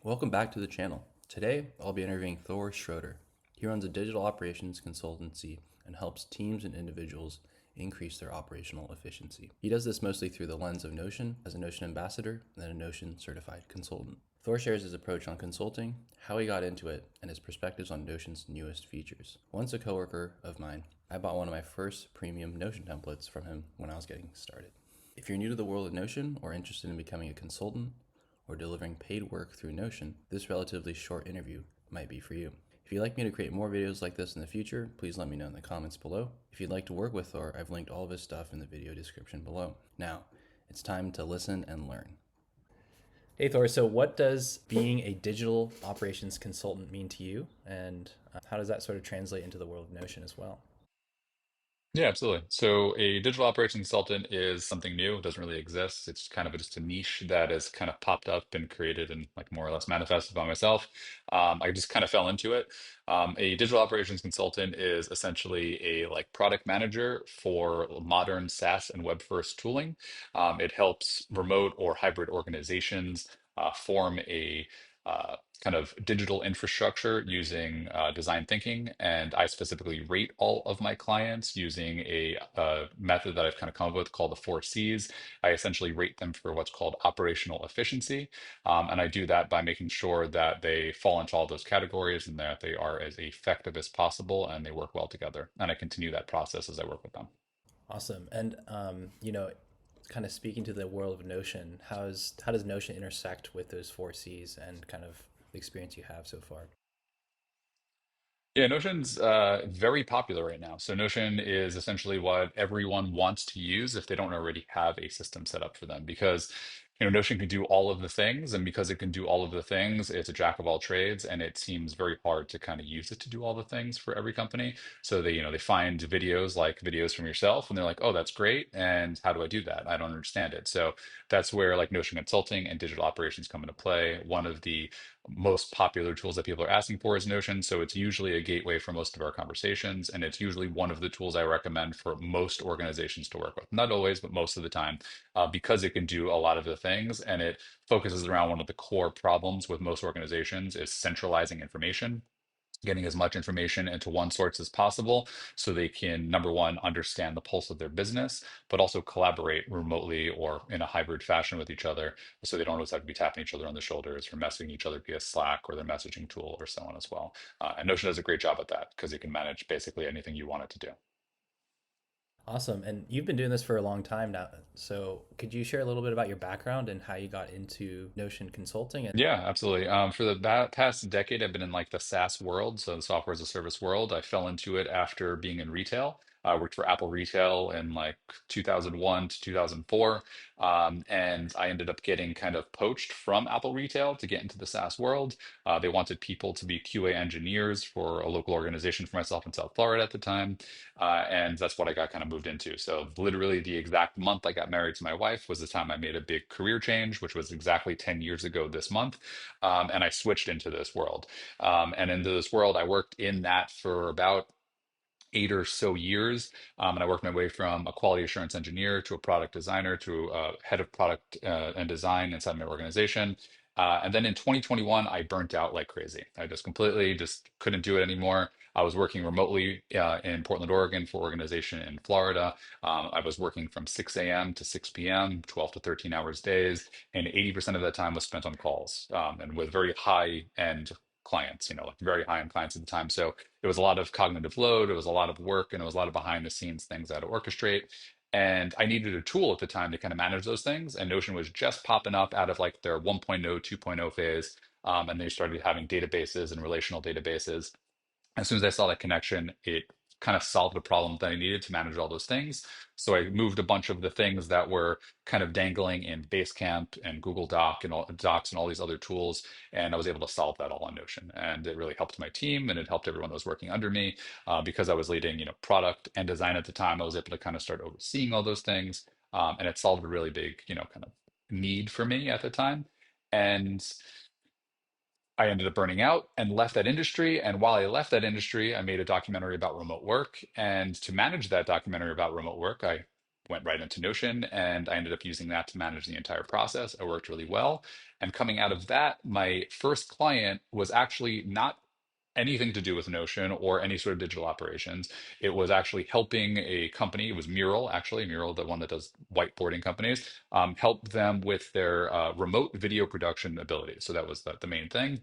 Welcome back to the channel. Today, I'll be interviewing Thor Schroeder. He runs a digital operations consultancy and helps teams and individuals increase their operational efficiency. He does this mostly through the lens of Notion as a Notion ambassador and then a Notion certified consultant. Thor shares his approach on consulting, how he got into it, and his perspectives on Notion's newest features. Once a coworker of mine, I bought one of my first premium Notion templates from him when I was getting started. If you're new to the world of Notion or interested in becoming a consultant, or delivering paid work through Notion, this relatively short interview might be for you. If you'd like me to create more videos like this in the future, please let me know in the comments below. If you'd like to work with Thor, I've linked all of his stuff in the video description below. Now, it's time to listen and learn. Hey Thor, so what does being a digital operations consultant mean to you? And how does that sort of translate into the world of Notion as well? Yeah, absolutely. So a digital operations consultant is something new. It doesn't really exist. It's kind of just a niche that has kind of popped up and created and like more or less manifested by myself. I just kind of fell into it. A digital operations consultant is essentially a like product manager for modern SaaS and web first tooling. It helps remote or hybrid organizations form a kind of digital infrastructure using design thinking. And I specifically rate all of my clients using a method that I've kind of come up with called the four C's. I essentially rate them for what's called operational efficiency. And I do that by making sure that they fall into all those categories and that they are as effective as possible and they work well together. And I continue that process as I work with them. Awesome. And kind of speaking to the world of Notion, how does Notion intersect with those four C's and kind of the experience you have so far? Yeah, Notion's very popular right now. So Notion is essentially what everyone wants to use if they don't already have a system set up for them. Because Notion can do all of the things, and because it can do all of the things, it's a jack of all trades, and it seems very hard to kind of use it to do all the things for every company. So they find videos like videos from yourself, and they're like, "Oh, that's great, and how do I do that? I don't understand it." So that's where like Notion Consulting and digital operations come into play. One of the most popular tools that people are asking for is Notion. So it's usually a gateway for most of our conversations. And it's usually one of the tools I recommend for most organizations to work with. Not always, but most of the time, because it can do a lot of the things and it focuses around one of the core problems with most organizations is centralizing information, getting as much information into one source as possible so they can, number one, understand the pulse of their business, but also collaborate remotely or in a hybrid fashion with each other so they don't always have to be tapping each other on the shoulders or messaging each other via Slack or their messaging tool or so on as well. And Notion does a great job at that because it can manage basically anything you want it to do. Awesome. And you've been doing this for a long time now. So could you share a little bit about your background and how you got into Notion consulting? And Yeah, absolutely. For the past decade, I've been in like the SaaS world, so the software as a service world. I fell into it after being in retail. I worked for Apple Retail in like 2001 to 2004. And I ended up getting kind of poached from Apple Retail to get into the SaaS world. They wanted people to be QA engineers for a local organization for myself in South Florida at the time. And that's what I got kind of moved into. So literally the exact month I got married to my wife was the time I made a big career change, which was exactly 10 years ago this month. And I switched into this world. And into this world, I worked in that for about 8 or so years. And I worked my way from a quality assurance engineer to a product designer to head of product and design inside my organization. And then in 2021, I burnt out like crazy. I just completely just couldn't do it anymore. I was working remotely in Portland, Oregon for an organization in Florida. I was working from 6 a.m. to 6 p.m., 12 to 13 hours days, and 80% of that time was spent on calls and with very high end clients, like very high end clients at the time. So it was a lot of cognitive load, it was a lot of work, and it was a lot of behind the scenes things I had to orchestrate. And I needed a tool at the time to kind of manage those things. And Notion was just popping up out of like their 1.0, 2.0 phase. And they started having databases and relational databases. As soon as I saw that connection, it kind of solved the problem that I needed to manage all those things. So I moved a bunch of the things that were kind of dangling in Basecamp and Google Docs and all these other tools, and I was able to solve that all on Notion. And it really helped my team, and it helped everyone that was working under me because I was leading, product and design at the time. I was able to kind of start overseeing all those things, and it solved a really big, kind of need for me at the time. And I ended up burning out and left that industry. And while I left that industry, I made a documentary about remote work. And to manage that documentary about remote work, I went right into Notion, and I ended up using that to manage the entire process. It worked really well. And coming out of that, my first client was actually not anything to do with Notion or any sort of digital operations. It was actually helping a company. It was Mural, actually, Mural, the one that does whiteboarding companies, help them with their remote video production ability. So that was the main thing.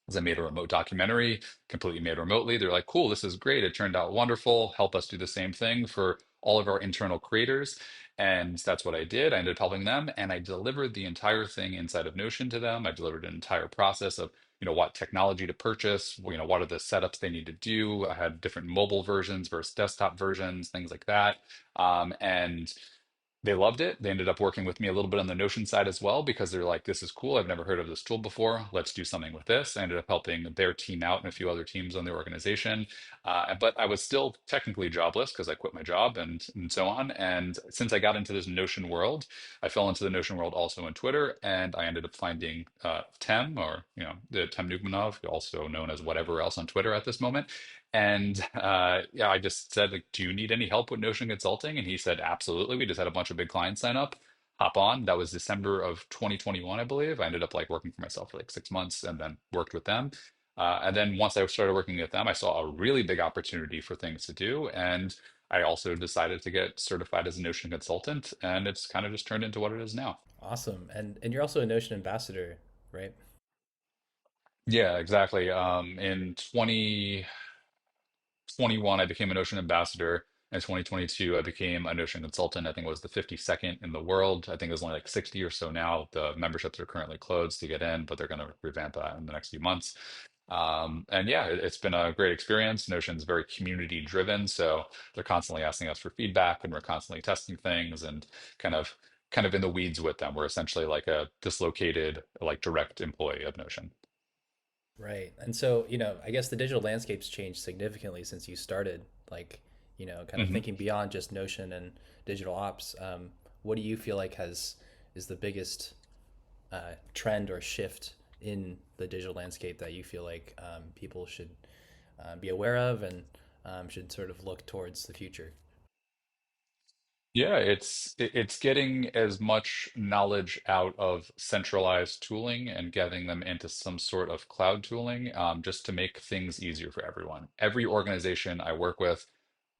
As I made a remote documentary, completely made remotely. They're like, cool, this is great. It turned out wonderful. Help us do the same thing for all of our internal creators. And that's what I did. I ended up helping them, and I delivered the entire thing inside of Notion to them. I delivered an entire process of, what technology to purchase, what are the setups they need to do. I had different mobile versions versus desktop versions, things like that. And they loved it. They ended up working with me a little bit on the Notion side as well because they're like, this is cool. I've never heard of this tool before. Let's do something with this. I ended up helping their team out and a few other teams on the organization. But I was still technically jobless because I quit my job and so on. And since I got into this Notion world, I fell into the Notion world also on Twitter. And I ended up finding Tem, or, the Tem Nugmanov, also known as whatever else on Twitter at this moment. And yeah, I just said, like, do you need any help with Notion Consulting? And he said, absolutely. We just had a bunch of big clients sign up. Hop on. That was December of 2021, I believe. I ended up like working for myself for like 6 months and then worked with them. And then once I started working with them, I saw a really big opportunity for things to do. And I also decided to get certified as a Notion consultant. And it's kind of just turned into what it is now. Awesome. And you're also a Notion ambassador, right? Yeah, exactly. In 2021, I became a Notion ambassador. In 2022, I became a Notion consultant. I think it was the 52nd in the world. I think there's only like 60 or so now. The memberships are currently closed to get in, but they're going to revamp that in the next few months. And yeah, it's been a great experience. Notion's very community driven, so they're constantly asking us for feedback, and we're constantly testing things and kind of kind of in the weeds with them. We're essentially like a dislocated, like direct employee of Notion. Right. And so, I guess the digital landscape's changed significantly since you started, kind of Mhm. thinking beyond just Notion and digital ops. What do you feel like is the biggest trend or shift in the digital landscape that you feel like people should be aware of and should sort of look towards the future? Yeah, it's getting as much knowledge out of centralized tooling and getting them into some sort of cloud tooling, just to make things easier for everyone. Every organization I work with,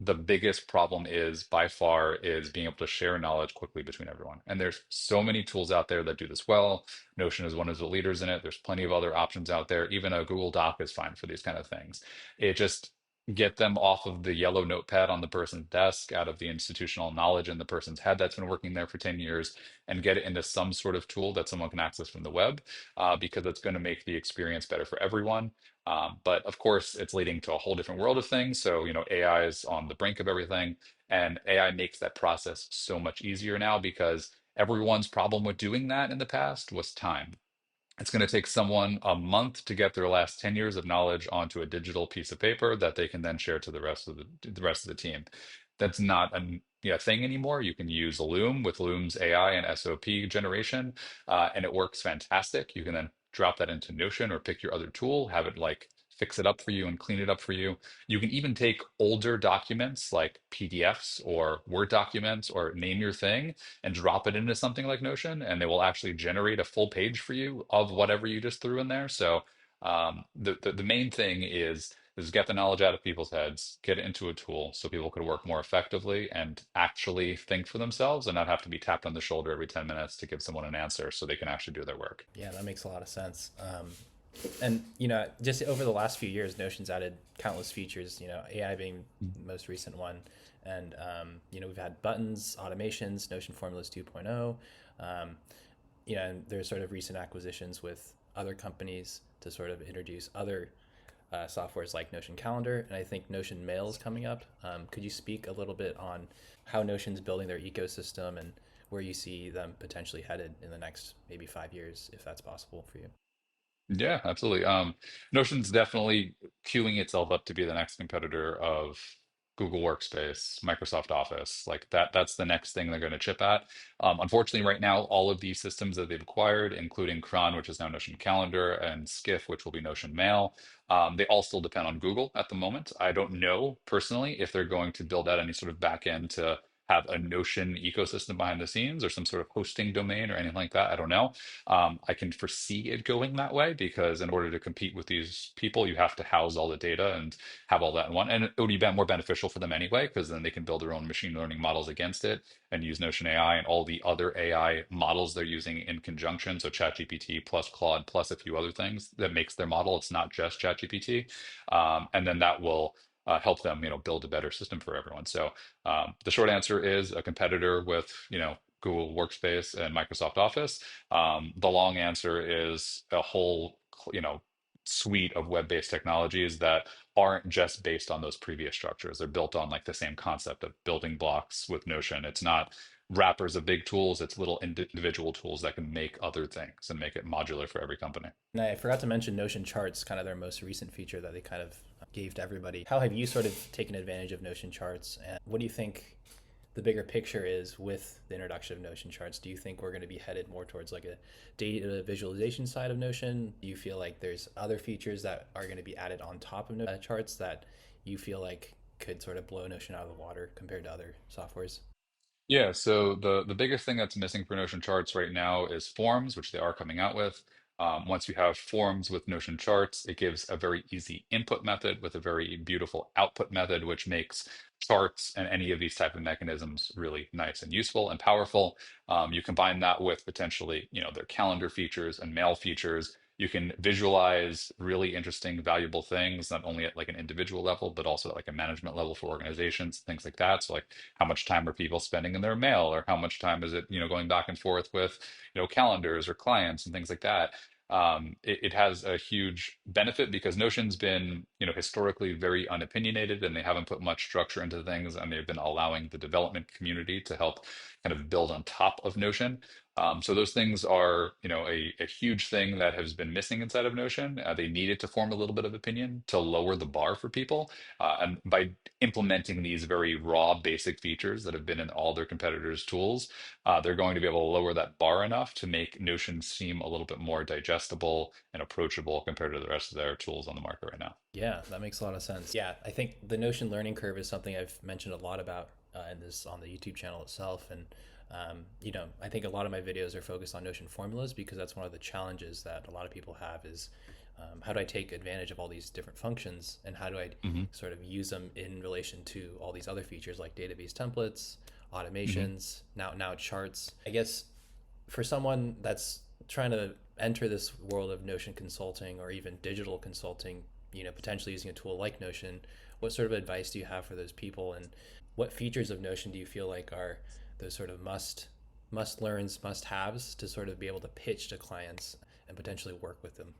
the biggest problem is by far is being able to share knowledge quickly between everyone. And there's so many tools out there that do this well. Notion is one of the leaders in it. There's plenty of other options out there. Even a Google Doc is fine for these kind of things. It just get them off of the yellow notepad on the person's desk, out of the institutional knowledge in the person's head that's been working there for 10 years, and get it into some sort of tool that someone can access from the web, because it's going to make the experience better for everyone. But of course, it's leading to a whole different world of things. So, AI is on the brink of everything, and AI makes that process so much easier now because everyone's problem with doing that in the past was time. It's going to take someone a month to get their last 10 years of knowledge onto a digital piece of paper that they can then share to the rest of the team. That's not a thing anymore. You can use Loom with Loom's AI and SOP generation, and it works fantastic. You can then drop that into Notion or pick your other tool, have it like fix it up for you and clean it up for you. You can even take older documents like PDFs or Word documents or name your thing and drop it into something like Notion, and it will actually generate a full page for you of whatever you just threw in there. So the main thing is get the knowledge out of people's heads, get it into a tool so people could work more effectively and actually think for themselves and not have to be tapped on the shoulder every 10 minutes to give someone an answer so they can actually do their work. Yeah, that makes a lot of sense. And just over the last few years, Notion's added countless features. AI being the most recent one, and we've had buttons, automations, Notion Formulas 2.0. And there's sort of recent acquisitions with other companies to sort of introduce other softwares like Notion Calendar, and I think Notion Mail is coming up. Could you speak a little bit on how Notion's building their ecosystem and where you see them potentially headed in the next maybe 5 years, if that's possible for you? Yeah, absolutely. Notion's definitely queuing itself up to be the next competitor of Google Workspace, Microsoft Office. Like that's the next thing they're going to chip at. Unfortunately, right now, all of these systems that they've acquired, including Cron, which is now Notion Calendar, and Skiff, which will be Notion Mail, they all still depend on Google at the moment. I don't know personally if they're going to build out any sort of backend to have a Notion ecosystem behind the scenes or some sort of hosting domain or anything like that. I don't know. I can foresee it going that way because in order to compete with these people, you have to house all the data and have all that in one. And it would be more beneficial for them anyway, because then they can build their own machine learning models against it and use Notion AI and all the other AI models they're using in conjunction. So ChatGPT plus Claude plus a few other things that makes their model. It's not just ChatGPT. And then that will help them, build a better system for everyone. So the short answer is a competitor with, Google Workspace and Microsoft Office. The long answer is a whole, suite of web-based technologies that aren't just based on those previous structures. They're built on like the same concept of building blocks with Notion. It's not wrappers of big tools, it's little individual tools that can make other things and make it modular for every company. And I forgot to mention Notion Charts, kind of their most recent feature that they kind of gave to everybody. How have you sort of taken advantage of Notion Charts? And what do you think the bigger picture is with the introduction of Notion Charts? Do you think we're going to be headed more towards like a data visualization side of Notion? Do you feel like there's other features that are going to be added on top of Charts that you feel like could sort of blow Notion out of the water compared to other softwares? Yeah, so the biggest thing that's missing for Notion charts right now is forms, which they are coming out with. Once you have forms with Notion charts, it gives a very easy input method with a very beautiful output method, which makes charts and any of these type of mechanisms really nice and useful and powerful. You combine that with potentially, their calendar features and mail features. You can visualize really interesting, valuable things, not only at like an individual level, but also at like a management level for organizations, things like that. So like how much time are people spending in their mail, or how much time is it, going back and forth with, calendars or clients and things like that. It has a huge benefit because Notion's been, historically very unopinionated, and they haven't put much structure into things, and they've been allowing the development community to help kind of build on top of Notion. So those things are, a huge thing that has been missing inside of Notion. They needed to form a little bit of opinion to lower the bar for people. And by implementing these very raw, basic features that have been in all their competitors' tools, they're going to be able to lower that bar enough to make Notion seem a little bit more digestible and approachable compared to the rest of their tools on the market right now. Yeah, that makes a lot of sense. Yeah, I think the Notion learning curve is something I've mentioned a lot about in this on the YouTube channel itself, and I think a lot of my videos are focused on Notion formulas because that's one of the challenges that a lot of people have is how do I take advantage of all these different functions and how do I Hmm. sort of use them in relation to all these other features like database templates, Hmm. automations, now charts. I guess for someone that's trying to enter this world of Notion consulting or even digital consulting, potentially using a tool like Notion, what sort of advice do you have for those people, and what features of Notion do you feel like are those sort of must learns, must haves to sort of be able to pitch to clients and potentially work with them?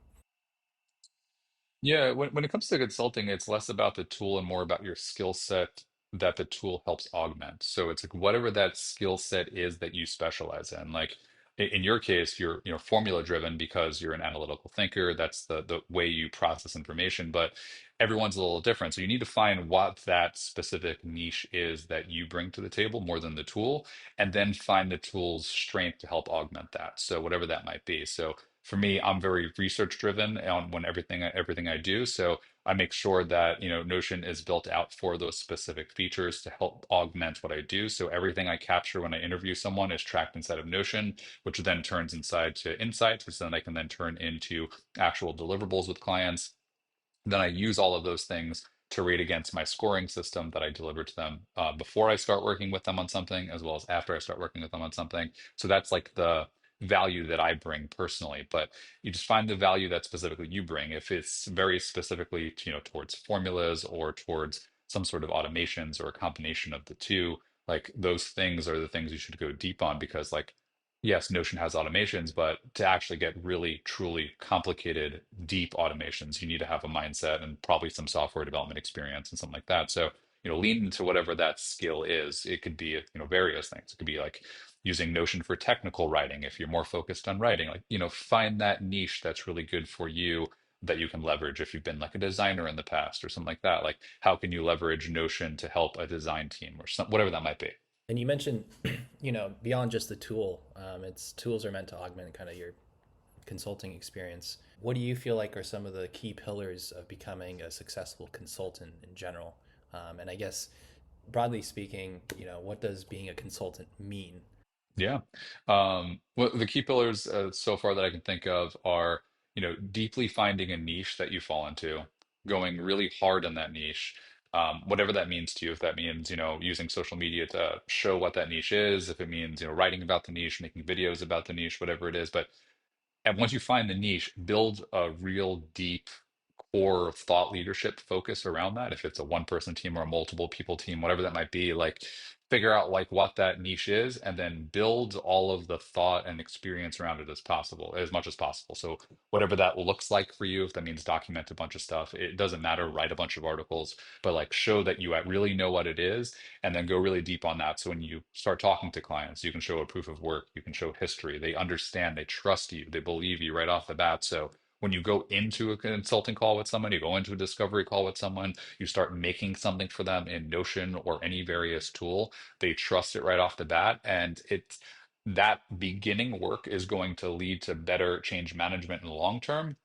Yeah, when it comes to consulting, it's less about the tool and more about your skill set that the tool helps augment. So it's like whatever that skill set is that you specialize in. Like in your case, you're formula driven because you're an analytical thinker. That's the way you process information, but everyone's a little different. So you need to find what that specific niche is that you bring to the table more than the tool, and then find the tool's strength to help augment that. So whatever that might be. So for me, I'm very research driven on when everything I do. So I make sure that Notion is built out for those specific features to help augment what I do. So everything I capture when I interview someone is tracked inside of Notion, which then turns inside to insights, which then I can then turn into actual deliverables with clients. Then I use all of those things to rate against my scoring system that I deliver to them before I start working with them on something, as well as after I start working with them on something. So that's like the value that I bring personally. But you just find the value that specifically you bring. If it's very specifically, towards formulas or towards some sort of automations or a combination of the two, like those things are the things you should go deep on because, like, yes, Notion has automations, but to actually get really, truly complicated, deep automations, you need to have a mindset and probably some software development experience and something like that. So, lean into whatever that skill is. It could be, various things. It could be like using Notion for technical writing if you're more focused on writing. Like, find that niche that's really good for you that you can leverage if you've been like a designer in the past or something like that. Like, how can you leverage Notion to help a design team or some, whatever that might be? And you mentioned, beyond just the tool, its tools are meant to augment kind of your consulting experience. What do you feel like are some of the key pillars of becoming a successful consultant in general? And I guess broadly speaking, what does being a consultant mean? Yeah. Well, the key pillars so far that I can think of are, deeply finding a niche that you fall into, going really hard on that niche, whatever that means to you. If that means, using social media to show what that niche is, if it means, writing about the niche, making videos about the niche, whatever it is. But and once you find the niche, build a real deep core thought leadership focus around that. If it's a one person team or a multiple people team, whatever that might be, like figure out like what that niche is and then build all of the thought and experience around it as possible, as much as possible. So whatever that looks like for you, if that means document a bunch of stuff, it doesn't matter, write a bunch of articles, but like show that you really know what it is and then go really deep on that. So when you start talking to clients, you can show a proof of work, you can show history. They understand, they trust you, they believe you right off the bat. So when you go into a consulting call with someone, you go into a discovery call with someone, you start making something for them in Notion or any various tool, they trust it right off the bat. And it's that beginning work is going to lead to better change management in the long term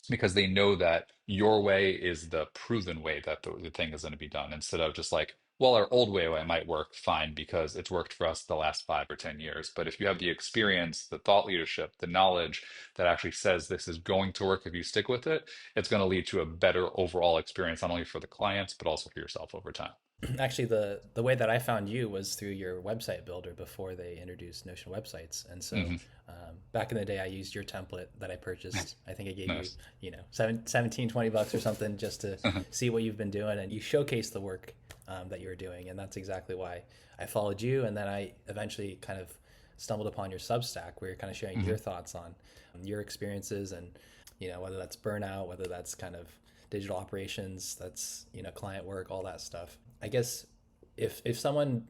because they know that your way is the proven way that the thing is going to be done instead of just like, well, our old way might work fine because it's worked for us the last 5 or 10 years. But if you have the experience, the thought leadership, the knowledge that actually says this is going to work if you stick with it, it's going to lead to a better overall experience, not only for the clients, but also for yourself over time. Actually, the way that I found you was through your website builder before they introduced Notion websites. And so Hmm. back in the day, I used your template that I purchased. I think I gave you, Nice. 17, $20 or something just to see what you've been doing. And you showcased the work that you were doing. And that's exactly why I followed you. And then I eventually kind of stumbled upon your Substack where you're kind of sharing your Hmm. thoughts on your experiences and, whether that's burnout, whether that's kind of digital operations, that's, client work, all that stuff. I guess if someone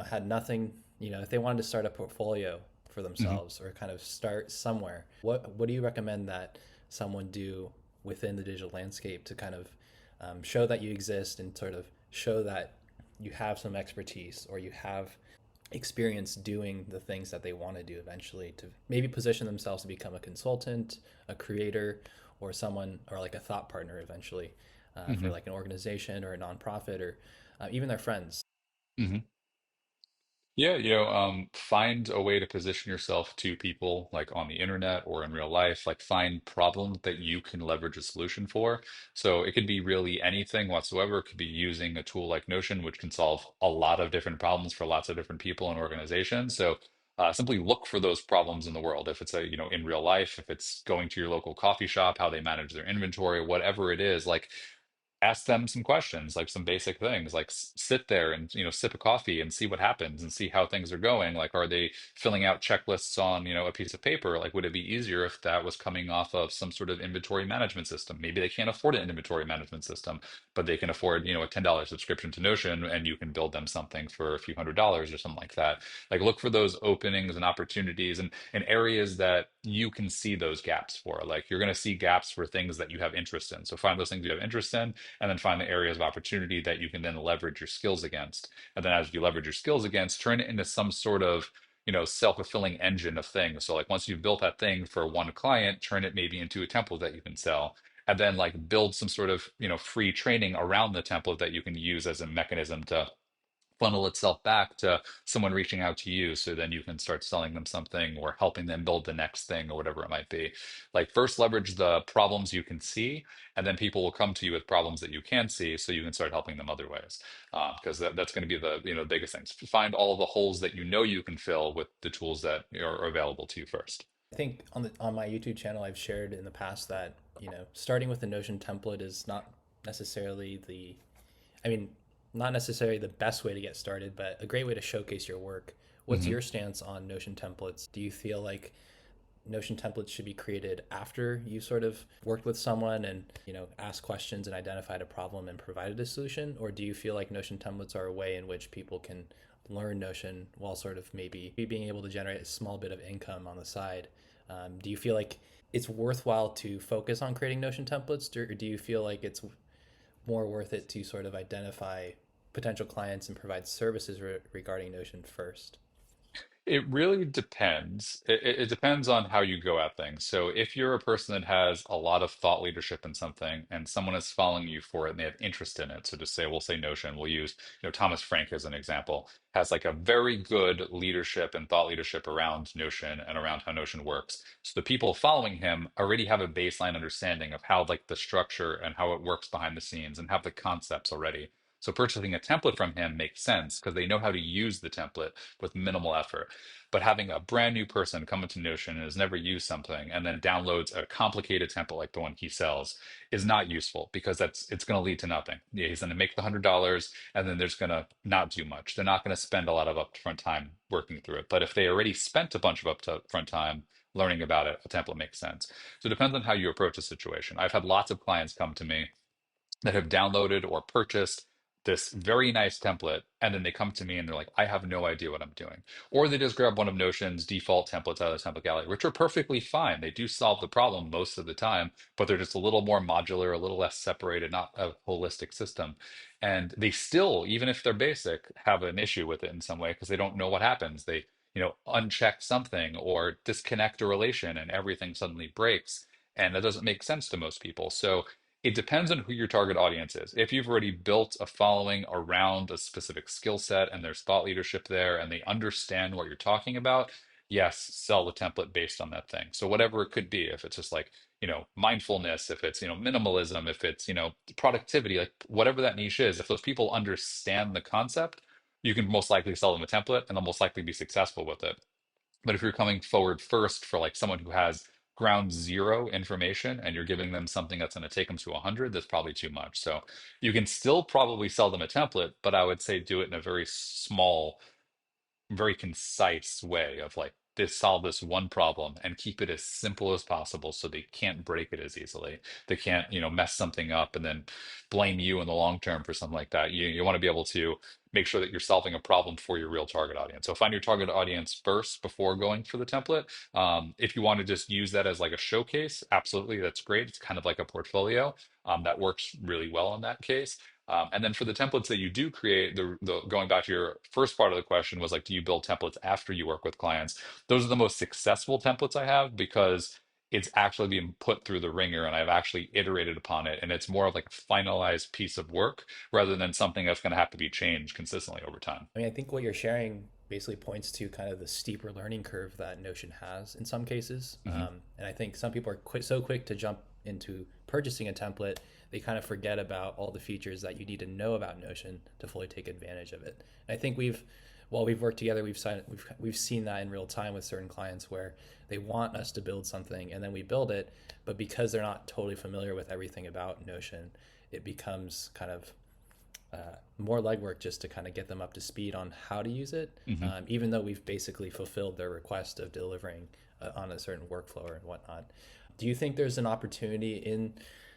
had nothing, if they wanted to start a portfolio for Hmm. themselves or kind of start somewhere, what do you recommend that someone do within the digital landscape to kind of show that you exist and sort of show that you have some expertise or you have experience doing the things that they want to do eventually to maybe position themselves to become a consultant, a creator, or someone or like a thought partner eventually for Hmm. like an organization or a nonprofit or even their friends. Hmm. Yeah, find a way to position yourself to people like on the internet or in real life, like find problems that you can leverage a solution for. So it could be really anything whatsoever. It could be using a tool like Notion, which can solve a lot of different problems for lots of different people and organizations. So simply look for those problems in the world. If it's in real life, if it's going to your local coffee shop, how they manage their inventory, whatever it is, like ask them some questions, like some basic things, like sit there and sip a coffee and see what happens and see how things are going. Like, are they filling out checklists on a piece of paper? Like, would it be easier if that was coming off of some sort of inventory management system? Maybe they can't afford an inventory management system, but they can afford a $10 subscription to Notion, and you can build them something for a few $100s or something like that. Like, look for those openings and opportunities and areas that you can see those gaps for. Like, you're going to see gaps for things that you have interest in, so find those things you have interest in and then find the areas of opportunity that you can then leverage your skills against. And then as you leverage your skills against, turn it into some sort of self-fulfilling engine of things. So like once you've built that thing for one client, turn it maybe into a template that you can sell. And then like build some sort of free training around the template that you can use as a mechanism to funnel itself back to someone reaching out to you so then you can start selling them something or helping them build the next thing or whatever it might be. Like first leverage the problems you can see and then people will come to you with problems that you can see so you can start helping them other ways because that's going to be the biggest things. Find all the holes that you can fill with the tools that are available to you first. I think on my YouTube channel, I've shared in the past that starting with the Notion template is not necessarily I mean, not necessarily the best way to get started, but a great way to showcase your work. What's Hmm. your stance on Notion templates? Do you feel like Notion templates should be created after you sort of worked with someone and asked questions and identified a problem and provided a solution, or do you feel like Notion templates are a way in which people can learn Notion while sort of maybe being able to generate a small bit of income on the side? Do you feel like it's worthwhile to focus on creating Notion templates, or do you feel like it's more worth it to sort of identify potential clients and provide services regarding Notion first? It really depends. It depends on how you go at things. So if you're a person that has a lot of thought leadership in something and someone is following you for it and they have interest in it, so just say, we'll say Notion, we'll use, Thomas Frank as an example, has like a very good leadership and thought leadership around Notion and around how Notion works. So the people following him already have a baseline understanding of how like the structure and how it works behind the scenes and have the concepts already. So purchasing a template from him makes sense because they know how to use the template with minimal effort. But having a brand new person come into Notion and has never used something and then downloads a complicated template like the one he sells is not useful because it's going to lead to nothing. Yeah, he's going to make the $100 and then there's going to not do much. They're not going to spend a lot of upfront time working through it. But if they already spent a bunch of upfront time learning about it, a template makes sense. So it depends on how you approach the situation. I've had lots of clients come to me that have downloaded or purchased this very nice template, and then they come to me and they're like, I have no idea what I'm doing. Or they just grab one of Notion's default templates out of the template gallery, which are perfectly fine. They do solve the problem most of the time, but they're just a little more modular, a little less separated, not a holistic system. And they still, even if they're basic, have an issue with it in some way because they don't know what happens. They, uncheck something or disconnect a relation and everything suddenly breaks. And that doesn't make sense to most people. So it depends on who your target audience is. If you've already built a following around a specific skill set and there's thought leadership there and they understand what you're talking about, yes, sell the template based on that thing. So whatever it could be, if it's just like, mindfulness, if it's, minimalism, if it's, productivity, like whatever that niche is, if those people understand the concept, you can most likely sell them a template and they'll most likely be successful with it. But if you're coming forward first for like someone who has ground zero information and you're giving them something that's going to take them to 100, that's probably too much. So you can still probably sell them a template, but I would say do it in a very small, very concise way of like this solve this one problem and keep it as simple as possible so they can't break it as easily. They can't, mess something up and then blame you in the long term for something like that. You want to be able to make sure that you're solving a problem for your real target audience. So find your target audience first before going for the template. If you want to just use that as like a showcase, absolutely, that's great. It's kind of like a portfolio. That works really well in that case. And then for the templates that you do create, the going back to your first part of the question was like, do you build templates after you work with clients? Those are the most successful templates I have because it's actually being put through the ringer and I've actually iterated upon it. And it's more of like a finalized piece of work rather than something that's going to have to be changed consistently over time. I mean, I think what you're sharing basically points to kind of the steeper learning curve that Notion has in some cases. Mhm. And I think some people are so quick to jump into purchasing a template, they kind of forget about all the features that you need to know about Notion to fully take advantage of it. And I think while we've worked together, we've seen that in real time with certain clients where they want us to build something and then we build it, but because they're not totally familiar with everything about Notion, it becomes kind of more legwork just to kind of get them up to speed on how to use it, Mhm. even though we've basically fulfilled their request of delivering on a certain workflow and whatnot. Do you think there's an opportunity in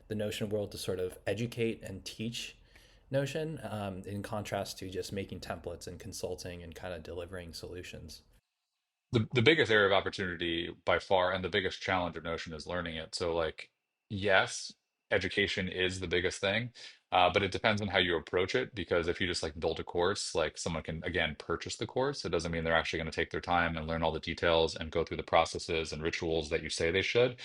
the Notion world to sort of educate and teach Notion in contrast to just making templates and consulting and kind of delivering solutions? The biggest area of opportunity by far and the biggest challenge of Notion is learning it. So like, yes, education is the biggest thing, but it depends on how you approach it. Because if you just like build a course, like someone can again purchase the course, it doesn't mean they're actually going to take their time and learn all the details and go through the processes and rituals that you say they should.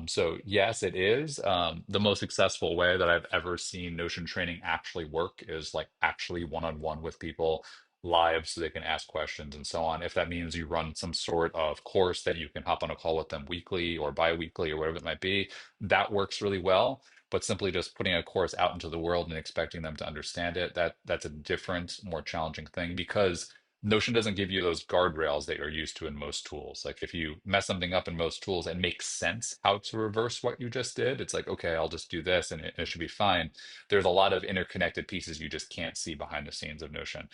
So yes, it is. The most successful way that I've ever seen Notion training actually work is like actually one-on-one with people live so they can ask questions and so on. If that means you run some sort of course that you can hop on a call with them weekly or bi-weekly or whatever it might be, that works really well. But simply just putting a course out into the world and expecting them to understand it, that's a different, more challenging thing because Notion doesn't give you those guardrails that you're used to in most tools. Like if you mess something up in most tools, it makes sense how to reverse what you just did. It's like, okay, I'll just do this and it should be fine. There's a lot of interconnected pieces you just can't see behind the scenes of Notion.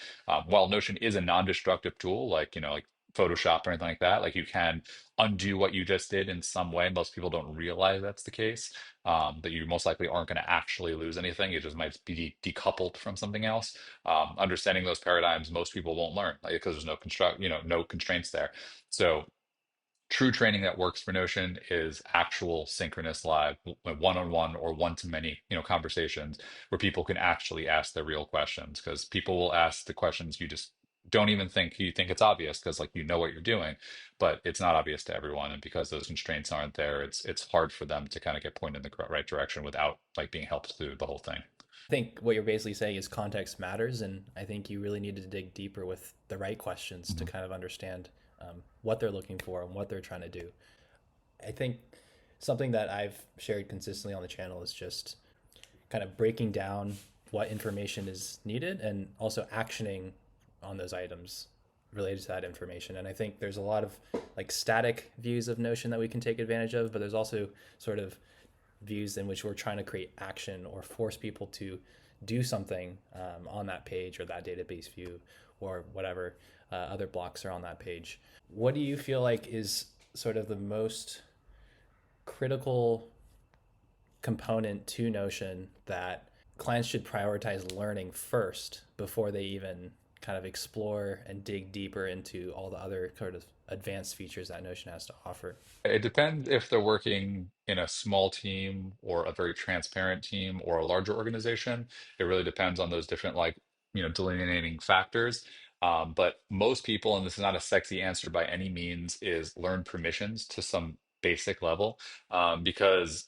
While Notion is a non-destructive tool, like like Photoshop or anything like that, like you can undo what you just did in some way. Most people don't realize that's the case. That you most likely aren't going to actually lose anything. It just might be decoupled from something else. Understanding those paradigms, most people won't learn like, because there's no no constraints there. So true training that works for Notion is actual synchronous live, one-on-one or one-to-many, conversations where people can actually ask their real questions because people will ask the questions you just don't even think you think it's obvious because like you know what you're doing, but it's not obvious to everyone. And because those constraints aren't there, it's hard for them to kind of get pointed in the right direction without like being helped through the whole thing. I think what you're basically saying is context matters, and I think you really need to dig deeper with the right questions to Mhm. kind of understand what they're looking for and what they're trying to do. I think something that I've shared consistently on the channel is just kind of breaking down what information is needed and also actioning on those items related to that information. And I think there's a lot of like static views of Notion that we can take advantage of, but there's also sort of views in which we're trying to create action or force people to do something on that page or that database view or whatever other blocks are on that page. What do you feel like is sort of the most critical component to Notion that clients should prioritize learning first before they even kind of explore and dig deeper into all the other sort of advanced features that Notion has to offer? It depends if they're working in a small team or a very transparent team or a larger organization. It really depends on those different, like, delineating factors. But most people, and this is not a sexy answer by any means, is learn permissions to some basic level, because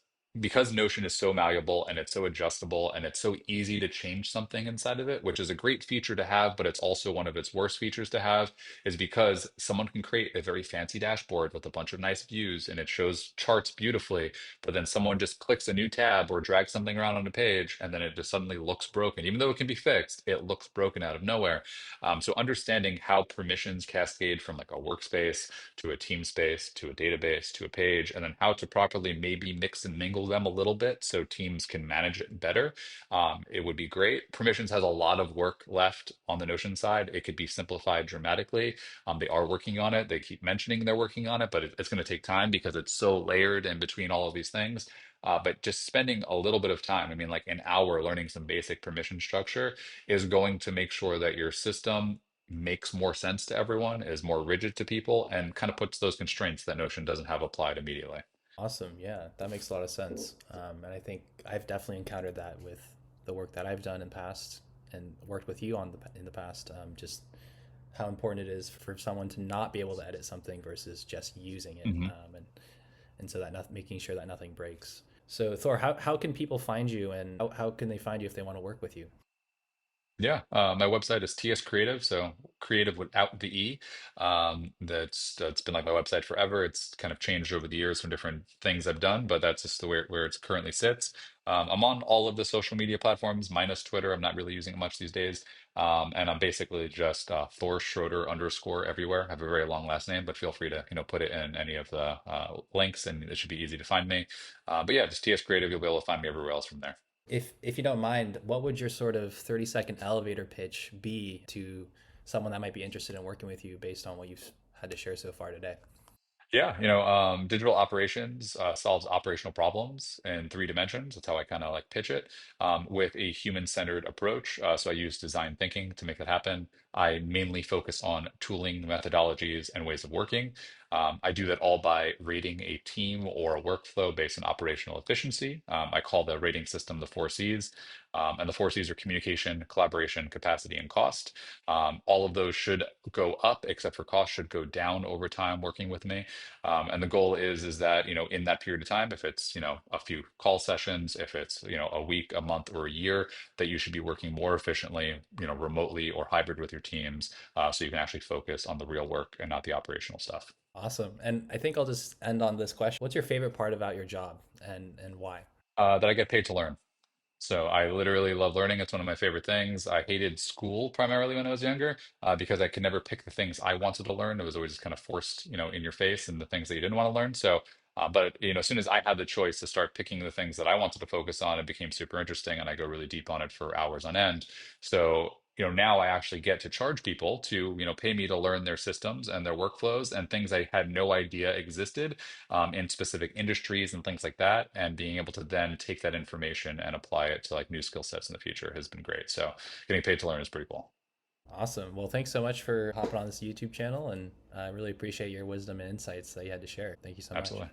Notion is so malleable and it's so adjustable and it's so easy to change something inside of it, which is a great feature to have, but it's also one of its worst features to have is because someone can create a very fancy dashboard with a bunch of nice views and it shows charts beautifully, but then someone just clicks a new tab or drags something around on a page and then it just suddenly looks broken. Even though it can be fixed, it looks broken out of nowhere. So understanding how permissions cascade from like a workspace to a team space to a database to a page, and then how to properly maybe mix and mingle them a little bit so teams can manage it better, it would be great. Permissions has a lot of work left on the Notion side. It could be simplified dramatically. They are working on it. They keep mentioning they're working on it, but it's going to take time because it's so layered in between all of these things. But just spending a little bit of time, I mean, like an hour learning some basic permission structure is going to make sure that your system makes more sense to everyone, is more rigid to people, and kind of puts those constraints that Notion doesn't have applied immediately. Awesome. Yeah, that makes a lot of sense. And I think I've definitely encountered that with the work that I've done in the past and worked with you on in the past. Just how important it is for someone to not be able to edit something versus just using it, Mhm. and so that making sure that nothing breaks. So Thor, how can people find you, and how can they find you if they want to work with you? Yeah, my website is tsCreativ, so creative without the E. That's been like my website forever. It's kind of changed over the years from different things I've done, but that's just the where it currently sits. I'm on all of the social media platforms minus Twitter. I'm not really using it much these days. And I'm basically just Thor Schroeder underscore everywhere. I have a very long last name, but feel free to put it in any of the links, and it should be easy to find me. But yeah, just tsCreativ. You'll be able to find me everywhere else from there. If you don't mind, what would your sort of 30-second elevator pitch be to someone that might be interested in working with you based on what you've had to share so far today? Yeah, digital operations solves operational problems in 3 dimensions. That's how I kind of like pitch it, with a human-centered approach. So I use design thinking to make that happen. I mainly focus on tooling, methodologies, and ways of working. I do that all by rating a team or a workflow based on operational efficiency. I call the rating system the 4 Cs. And the 4 Cs are communication, collaboration, capacity, and cost. All of those should go up, except for cost should go down over time working with me. And the goal is that, in that period of time, if it's, a few call sessions, if it's, a week, a month, or a year, that you should be working more efficiently, remotely or hybrid with your teams, so you can actually focus on the real work and not the operational stuff. Awesome. And I think I'll just end on this question. What's your favorite part about your job, and why? That I get paid to learn. So I literally love learning. It's one of my favorite things. I hated school primarily when I was younger, because I could never pick the things I wanted to learn. It was always just kind of forced, in your face and the things that you didn't want to learn. So, but as soon as I had the choice to start picking the things that I wanted to focus on, it became super interesting, and I go really deep on it for hours on end. So, now I actually get to charge people to, pay me to learn their systems and their workflows and things I had no idea existed, in specific industries and things like that. And being able to then take that information and apply it to like new skill sets in the future has been great. So getting paid to learn is pretty cool. Awesome. Well, thanks so much for hopping on this YouTube channel, and I really appreciate your wisdom and insights that you had to share. Thank you so much. Absolutely.